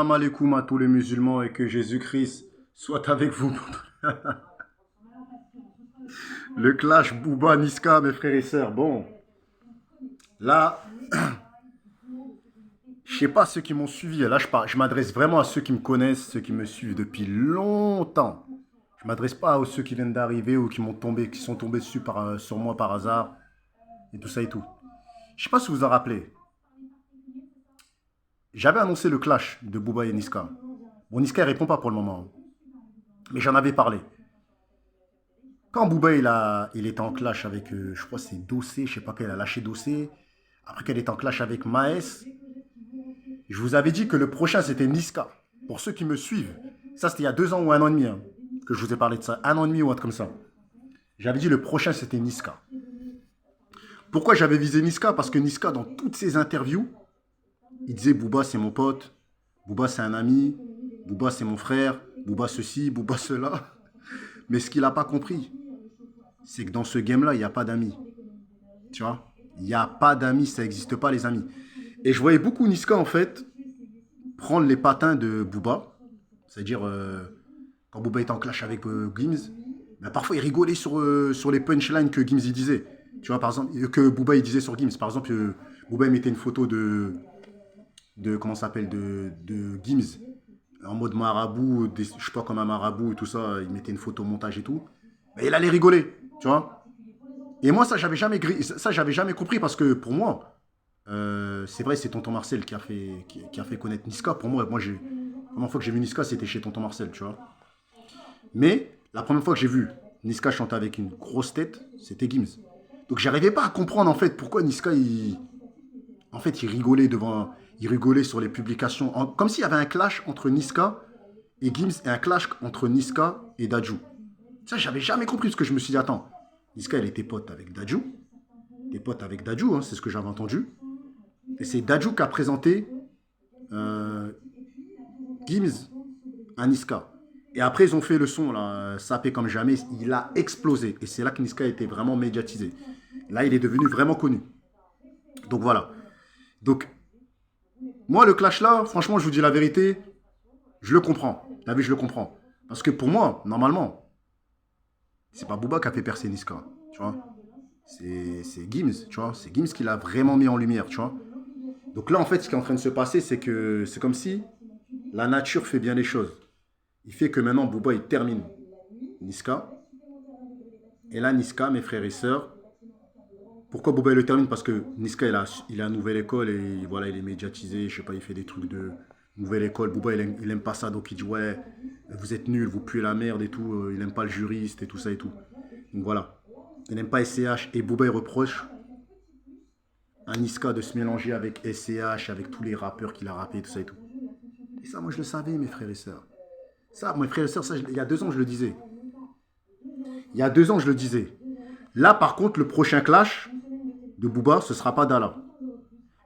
Salam alaikum à tous les musulmans et que Jésus-Christ soit avec vous. Le clash Booba Niska, mes frères et sœurs. Bon, là, je sais pas ceux qui m'ont suivi. Là, je m'adresse vraiment à ceux qui me connaissent, ceux qui me suivent depuis longtemps. Je m'adresse pas à ceux qui viennent d'arriver ou qui sont tombés dessus sur moi par hasard et tout ça et tout. Je sais pas si vous vous en rappelez. J'avais annoncé le clash de Booba et Niska. Bon, Niska ne répond pas pour le moment, mais j'en avais parlé. Quand Booba il était en clash avec, je crois c'est Dossé, je sais pas quel, a lâché Dossé. Après qu'elle est en clash avec Maes, je vous avais dit que le prochain c'était Niska. Pour ceux qui me suivent, ça c'était il y a 2 ans ou 1 an et demi hein, que je vous ai parlé de ça. 1 an et demi ou un truc comme ça. J'avais dit le prochain c'était Niska. Pourquoi j'avais visé Niska? Parce que Niska, dans toutes ses interviews, il disait Booba c'est mon pote, Booba c'est un ami, Booba c'est mon frère, Booba ceci, Booba cela. Mais ce qu'il n'a pas compris, c'est que dans ce game-là, il n'y a pas d'amis. Tu vois? Il n'y a pas d'amis, ça n'existe pas les amis. Et je voyais beaucoup Niska, en fait, prendre les patins de Booba. C'est-à-dire, quand Booba était en clash avec Gims, ben, parfois il rigolait sur les punchlines que Gims il disait. Tu vois, par exemple, que Booba il disait sur Gims. Par exemple, Booba il mettait une photo comment ça s'appelle, de Gims en mode marabout, je sais pas, comme un marabout et tout ça, il mettait une photo montage et tout. Mais il allait rigoler, tu vois. Et moi, ça, j'avais jamais compris parce que pour moi, c'est vrai, c'est Tonton Marcel qui a fait connaître Niska. Pour moi, la première fois que j'ai vu Niska, c'était chez Tonton Marcel, tu vois. Mais la première fois que j'ai vu Niska chanter avec une grosse tête, c'était Gims. Donc, j'arrivais pas à comprendre en fait pourquoi Niska, il rigolait il rigolait sur les publications, comme s'il y avait un clash entre Niska et Gims et un clash entre Niska et Dadju. Ça, j'avais jamais compris parce que je me suis dit, attends, Niska, elle était pote avec Dadju. Des potes avec Dadju, hein, c'est ce que j'avais entendu. Et c'est Dadju qui a présenté euh, Gims à Niska. Et après, ils ont fait le son, là, sapé comme jamais. Il a explosé. Et c'est là que Niska a été vraiment médiatisé. Là, il est devenu vraiment connu. Donc voilà. Donc, moi, le clash là, franchement, je vous dis la vérité, je le comprends. T'as vu, je le comprends. Parce que pour moi, normalement, c'est pas Booba qui a fait percer Niska. Tu vois? C'est Gims, tu vois? C'est Gims qui l'a vraiment mis en lumière, tu vois? Donc là, en fait, ce qui est en train de se passer, c'est que c'est comme si la nature fait bien les choses. Il fait que maintenant, Booba, il termine Niska. Et là, Niska, mes frères et sœurs, pourquoi Booba il le termine? Parce que Niska, il a une nouvelle école et voilà, il est médiatisé. Je sais pas, il fait des trucs de nouvelle école. Booba, il aime pas ça. Donc il dit, ouais, vous êtes nuls, vous puez la merde et tout. Il aime pas le juriste et tout ça et tout. Donc voilà. Il n'aime pas SCH. Et Booba, il reproche à Niska de se mélanger avec SCH, avec tous les rappeurs qu'il a rappé, tout ça et tout. Et ça, moi, je le savais, mes frères et sœurs. Ça, mes frères et sœurs, ça, il y a 2 ans, je le disais. Il y a 2 ans, je le disais. Là, par contre, le prochain clash de Booba, ce ne sera pas Dala.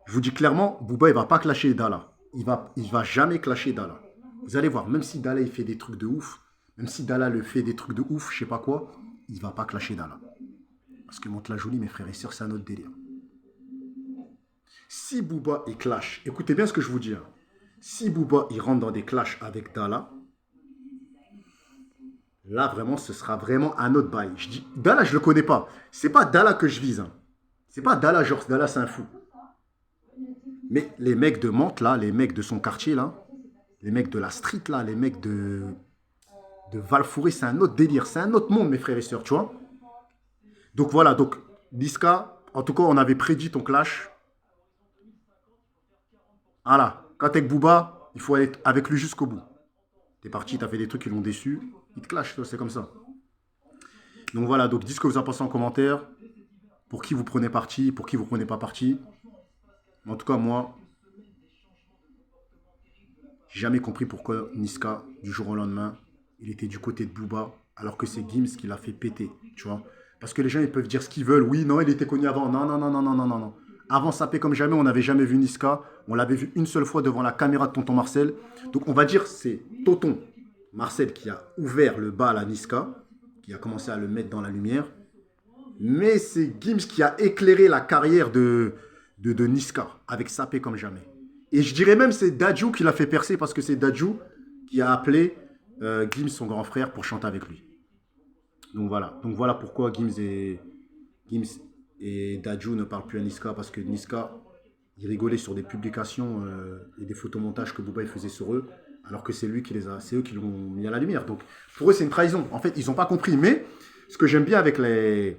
Je vous dis clairement, Booba, il ne va pas clasher Dala. Il va jamais clasher Dala. Vous allez voir, même si Dala, il fait des trucs de ouf, même si Dala le fait des trucs de ouf, je sais pas quoi, il ne va pas clasher Dala. Parce que Monte la Jolie, mes frères et sœurs, c'est un autre délire. Si Booba, il clash, écoutez bien ce que je vous dis. Hein. Si Booba, il rentre dans des clashs avec Dala, là, vraiment, ce sera vraiment un autre bail. Je dis, Dala, je le connais pas. C'est pas Dala que je vise. Hein. C'est pas Dala, genre, Dala, c'est un fou. Mais les mecs de Mantes, là, les mecs de son quartier, là, les mecs de la street, là, les mecs de Valfouré, c'est un autre délire. C'est un autre monde, mes frères et sœurs, tu vois. Donc voilà, donc, Niska, en tout cas, on avait prédit ton clash. Voilà, quand t'es avec Booba, il faut aller avec lui jusqu'au bout. T'es parti, t'as fait des trucs qui l'ont déçu. Il te clash, c'est comme ça. Donc voilà, donc dites ce que vous en pensez en commentaire. Pour qui vous prenez parti, pour qui vous prenez pas parti. En tout cas, moi, j'ai jamais compris pourquoi Niska, du jour au lendemain, il était du côté de Booba, alors que c'est Gims qui l'a fait péter, tu vois. Parce que les gens, ils peuvent dire ce qu'ils veulent. Oui, non, il était connu avant. Non, non, non, non, non, non, non, non. Avant, sapé comme jamais, on n'avait jamais vu Niska. On l'avait vu une seule fois devant la caméra de Tonton Marcel. Donc, on va dire c'est Tonton Marcel qui a ouvert le bal à Niska, qui a commencé à le mettre dans la lumière. Mais c'est Gims qui a éclairé la carrière de Niska, avec sapé comme jamais. Et je dirais même c'est Dadju qui l'a fait percer parce que c'est Dadju qui a appelé Gims, son grand frère, pour chanter avec lui. Donc voilà. Donc voilà pourquoi Gims et Dadju ne parlent plus à Niska parce que Niska, il rigolait sur des publications et des photomontages que Booba faisait sur eux, alors que c'est lui qui les a, c'est eux qui l'ont mis à la lumière. Donc pour eux, c'est une trahison. En fait, ils n'ont pas compris. Mais ce que j'aime bien avec les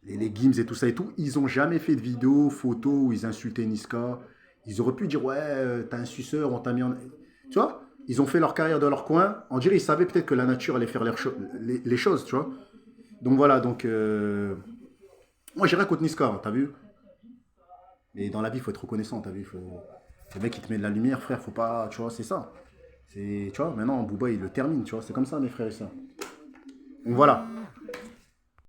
Gims et tout ça et tout, ils n'ont jamais fait de vidéo, photo où ils insultaient Niska. Ils auraient pu dire, ouais, t'as un suceur, on t'a mis en... Tu vois, ils ont fait leur carrière dans leur coin. On dirait qu'ils savaient peut-être que la nature allait faire les choses, tu vois. Donc voilà, donc... moi, j'ai rien contre Niska, hein, t'as vu. Mais dans la vie, il faut être reconnaissant, t'as vu. Le mec, il te met de la lumière, frère, faut pas... Tu vois, c'est ça. Tu vois, maintenant, Booba, il le termine, tu vois. C'est comme ça, mes frères et sœurs. Donc voilà.